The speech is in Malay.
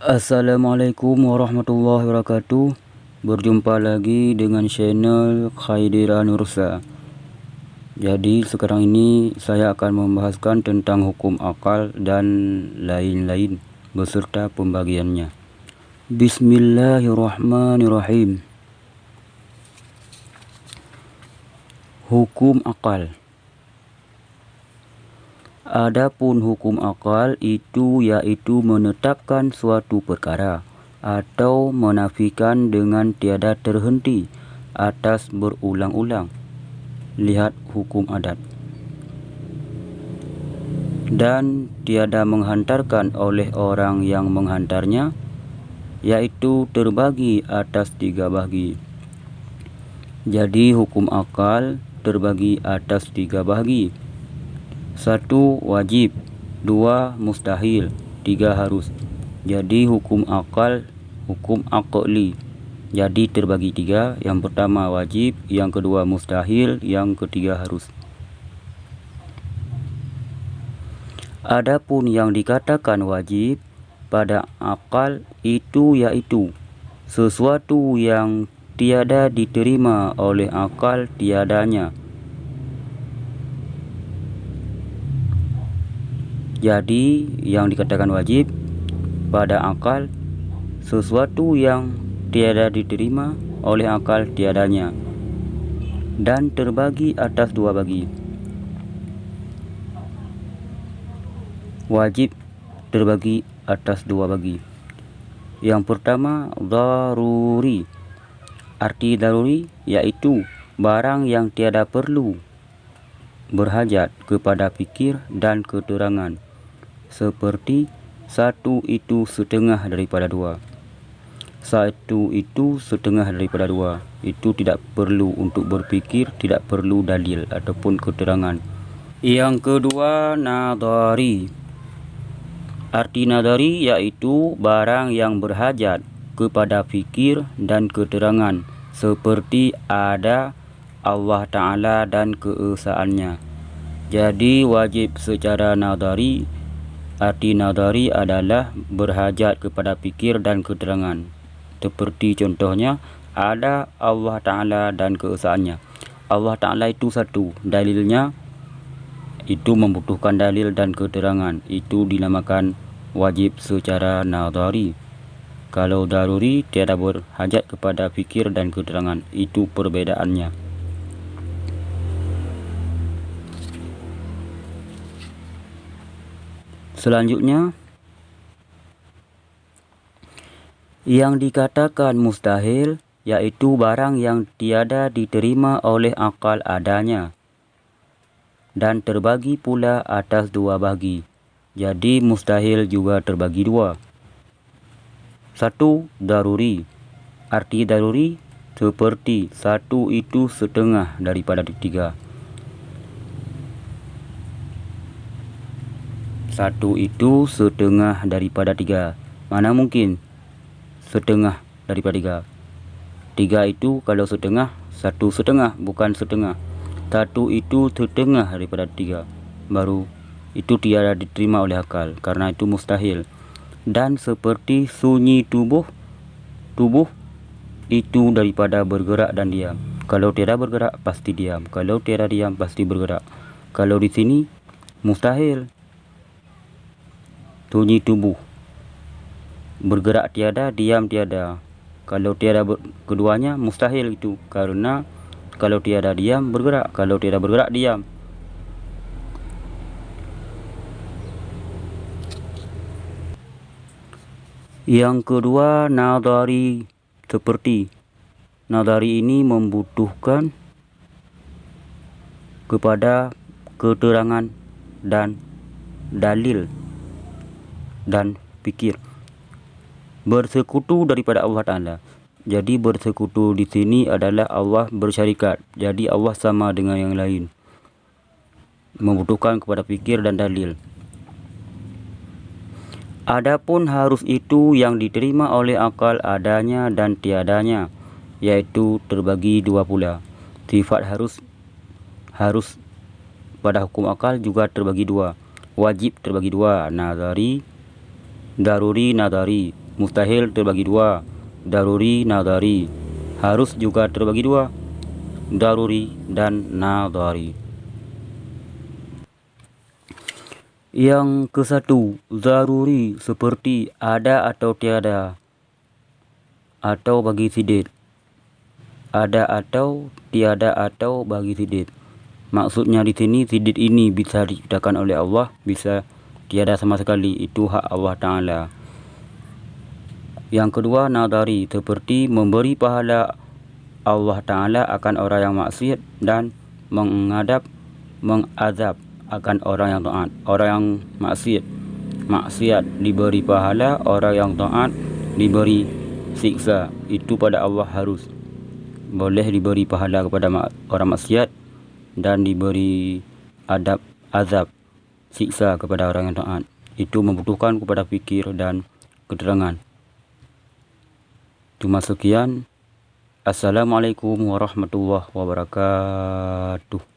Assalamualaikum warahmatullahi wabarakatuh. Berjumpa lagi dengan channel Khaidira Nursa. Jadi sekarang ini saya akan membahaskan tentang hukum akal dan lain-lain beserta pembagiannya. Bismillahirrahmanirrahim. Hukum akal. Adapun hukum akal itu yaitu menetapkan suatu perkara atau menafikan dengan tiada terhenti atas berulang-ulang. Lihat hukum adat. Dan tiada menghantarkan oleh orang yang menghantarnya, yaitu terbagi atas 3 bahagi. Jadi hukum akal terbagi atas 3 bahagi. 1 wajib, 2 mustahil, 3 harus. Jadi hukum akal, hukum akli jadi terbagi 3. Yang pertama wajib, yang kedua mustahil, yang ketiga harus. Adapun yang dikatakan wajib pada akal itu yaitu sesuatu yang tiada diterima oleh akal tiadanya. Jadi yang dikatakan wajib pada akal sesuatu yang tiada diterima oleh akal tiadanya, dan terbagi atas 2 bagi. Wajib terbagi atas 2 bagi. Yang pertama daruri. Arti daruri yaitu barang yang tiada perlu berhajat kepada fikir dan keterangan, seperti 1 itu setengah daripada 2. 1 itu setengah daripada 2. Itu tidak perlu untuk berfikir, tidak perlu dalil ataupun keterangan. Yang kedua nadari. Arti nadari yaitu barang yang berhajat kepada fikir dan keterangan, seperti ada Allah Ta'ala dan keesaannya. Jadi wajib secara nadari. Arti nadari adalah berhajat kepada fikir dan keterangan. Seperti contohnya ada Allah Ta'ala dan keesaannya. Allah Ta'ala itu satu, dalilnya itu membutuhkan dalil dan keterangan. Itu dinamakan wajib secara nadari. Kalau daruri tiada berhajat kepada fikir dan keterangan. Itu perbedaannya. Selanjutnya, yang dikatakan mustahil yaitu barang yang tiada diterima oleh akal adanya, dan terbagi pula atas 2 bagi. Jadi mustahil juga terbagi 2. 1 daruri. Arti daruri seperti 1 itu setengah daripada 3. 1 itu setengah daripada 3. Mana mungkin setengah daripada 3? 3 itu kalau setengah, 1 setengah, bukan setengah. 1 itu setengah daripada 3. Baru itu tiada diterima oleh akal, karena itu mustahil. Dan seperti sunyi tubuh itu daripada bergerak dan diam. Kalau tiada bergerak pasti diam, kalau tiada diam pasti bergerak. Kalau di sini mustahil. Sunyi tubuh, bergerak tiada, diam tiada. Kalau tiada keduanya mustahil itu, karena kalau tiada diam bergerak, kalau tiada bergerak diam. Yang kedua nadari. Seperti nadari ini membutuhkan kepada keterangan dan dalil dan fikir. Bersekutu daripada Allah Ta'ala. Jadi bersekutu di sini adalah Allah bersyarikat. Jadi Allah sama dengan yang lain. Membutuhkan kepada fikir dan dalil. Adapun harus itu yang diterima oleh akal adanya dan tiadanya, yaitu terbagi 2 pula. Sifat harus pada hukum akal juga terbagi 2. Wajib terbagi 2, nadari, daruri, nadari. mustahil terbagi dua, daruri, nadari. Harus juga terbagi dua, daruri dan nadari. Yang ke-1, daruri seperti ada atau tiada, atau bagi sidit. Ada atau tiada atau bagi sidit. Maksudnya di sini sidit ini bisa diciptakan oleh Allah, bisa tiada sama sekali, itu hak Allah Ta'ala. Yang kedua, nadari seperti memberi pahala Allah Ta'ala akan orang yang maksiat dan mengazab akan orang yang taat. Orang yang maksiat diberi pahala, orang yang taat diberi siksa. Itu pada Allah harus. Boleh diberi pahala kepada orang maksiat dan diberi azab siksa kepada orang yang taat. Itu membutuhkan kepada fikir dan keterangan. Cuma sekian. Assalamualaikum warahmatullahi wabarakatuh.